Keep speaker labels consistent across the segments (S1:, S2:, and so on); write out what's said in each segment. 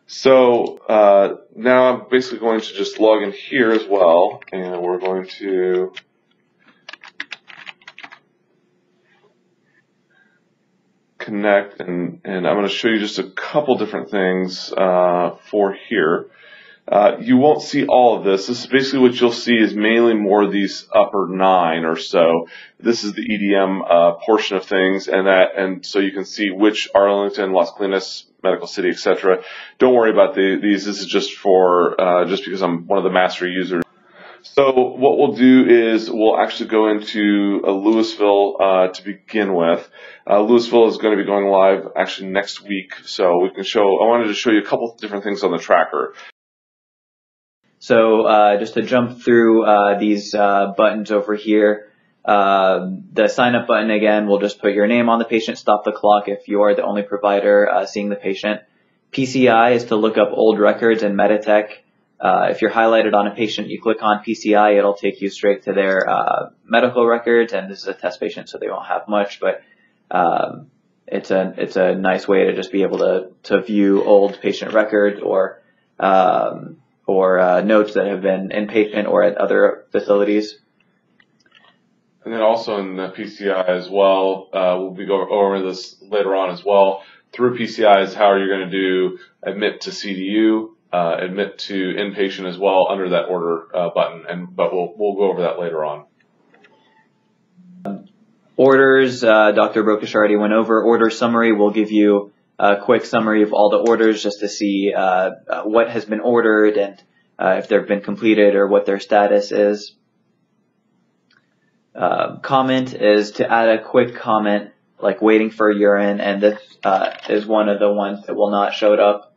S1: So now I'm basically going to just log in here as well, and we're going to connect, and I'm going to show you just a couple different things for here. You won't see all of this. This is basically what you'll see is mainly more of these upper 9 or so. This is the EDM portion of things, and so you can see which Arlington, Las Colinas, Medical City, etc. Don't worry about these. This is just for just because I'm one of the master users. So what we'll do is we'll actually go into Louisville to begin with. Louisville is going to be going live actually next week, so we can show. I wanted to show you a couple of different things on the tracker.
S2: So just to jump through these buttons over here, the sign up button again will just put your name on the patient, stop the clock if you are the only provider seeing the patient. PCI is to look up old records and Meditech. If you're highlighted on a patient, you click on PCI, it'll take you straight to their medical records, and this is a test patient, so they won't have much, but it's a nice way to just be able to view old patient records or notes that have been inpatient or at other facilities.
S1: And then also in the PCI as well, we'll be going over this later on as well. Through PCI is how you're going to do admit to CDU, admit to inpatient as well under that order button, but we'll go over that later on.
S2: Orders, Dr. Brokish already went over. Order summary will give you a quick summary of all the orders just to see what has been ordered and if they've been completed or what their status is. Comment is to add a quick comment like waiting for urine, and this is one of the ones that will not show up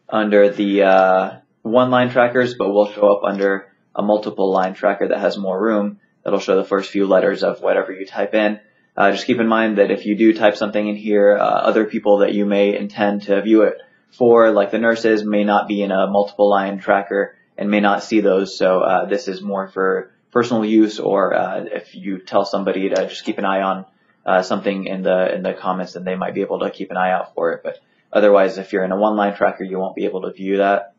S2: under the one-line trackers, but will show up under a multiple-line tracker that has more room. That'll show the first few letters of whatever you type in. Just keep in mind that if you do type something in here, other people that you may intend to view it for, like the nurses, may not be in a multiple-line tracker and may not see those. So this is more for personal use, or if you tell somebody to just keep an eye on something in the comments, then they might be able to keep an eye out for it. But otherwise, if you're in a one-line tracker, you won't be able to view that.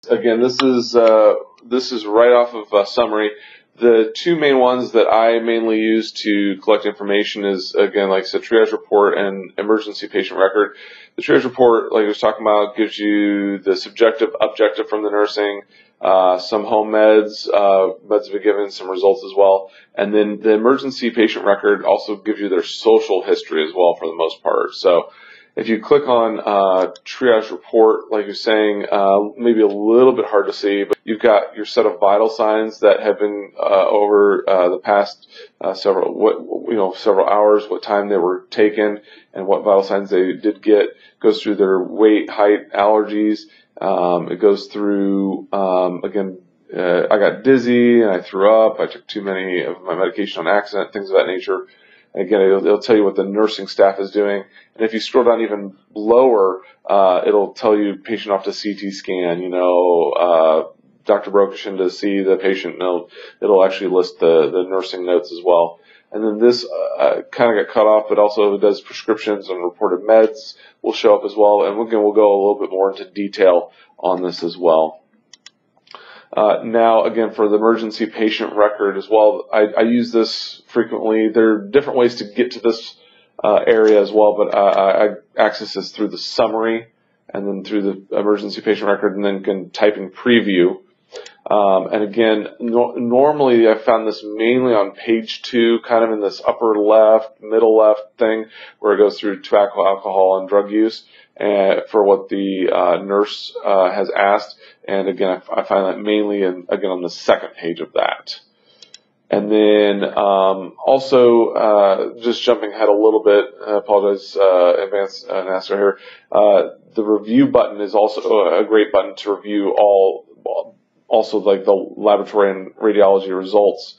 S1: Again, this is right off of summary. The two main ones that I mainly use to collect information is, again, like I said, triage report and emergency patient record. The triage report, like I was talking about, gives you the subjective, objective from the nursing, some home meds, meds have been given, some results as well. And then the emergency patient record also gives you their social history as well for the most part. So if you click on triage report, like you're saying, maybe a little bit hard to see, but you've got your set of vital signs that have been over the past several hours, what time they were taken, and what vital signs they did get. It goes through their weight, height, allergies. It goes through again. I got dizzy and I threw up. I took too many of my medication on accident, things of that nature. Again, it'll tell you what the nursing staff is doing. And if you scroll down even lower, it'll tell you patient off to CT scan, Dr. Brokish in to see the patient note. It'll actually list the nursing notes as well. And then this kind of got cut off, but also does prescriptions and reported meds will show up as well. And again, we'll go a little bit more into detail on this as well. Now, again, for the emergency patient record as well, I use this frequently. There are different ways to get to this area as well, but I access this through the summary and then through the emergency patient record, and then can type in preview. And again, normally I found this mainly on page 2, kind of in this upper left, middle left thing, where it goes through tobacco, alcohol, and drug use for what the nurse has asked. And again, I find that mainly again on the second page of that. And then also just jumping ahead a little bit, I apologize, advanced Nasser here. The review button is also a great button to review also like the laboratory and radiology results.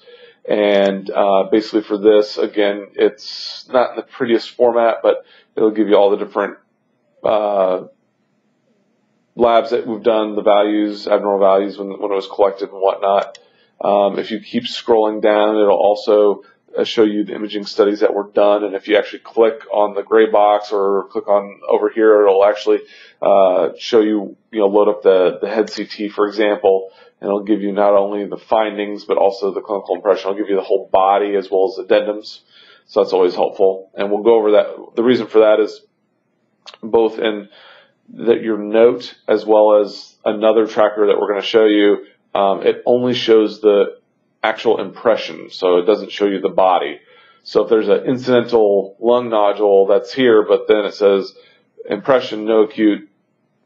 S1: And basically for this, again, it's not in the prettiest format, but it'll give you all the different labs that we've done, the values, abnormal values when it was collected and whatnot. If you keep scrolling down, it'll also show you the imaging studies that were done, and if you actually click on the gray box or click on over here, it'll actually show you, load up the head CT, for example, and it'll give you not only the findings but also the clinical impression. It'll give you the whole body as well as addendums, so that's always helpful. And we'll go over that. The reason for that is both in your note as well as another tracker that we're going to show you. It only shows the actual impression, so it doesn't show you the body. So if there's an incidental lung nodule that's here, but then it says impression, no acute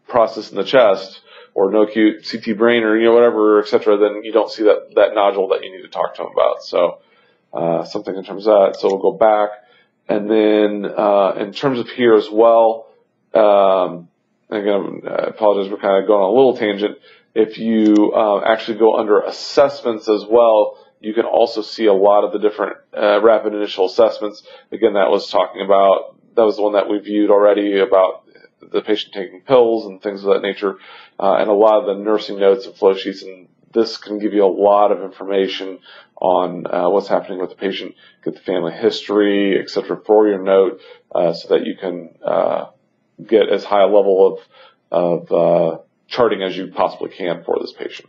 S1: process in the chest, or no acute CT brain, or whatever, etc., then you don't see that nodule that you need to talk to them about. So something in terms of that. So we'll go back, and then in terms of here as well. Again, I apologize, we're kind of going on a little tangent. If you actually go under assessments as well, you can also see a lot of the different rapid initial assessments. Again, that was the one that we viewed already about the patient taking pills and things of that nature, and a lot of the nursing notes and flow sheets. And this can give you a lot of information on what's happening with the patient, get the family history, etc., for your note, so that you can get as high a level of charting as you possibly can for this patient.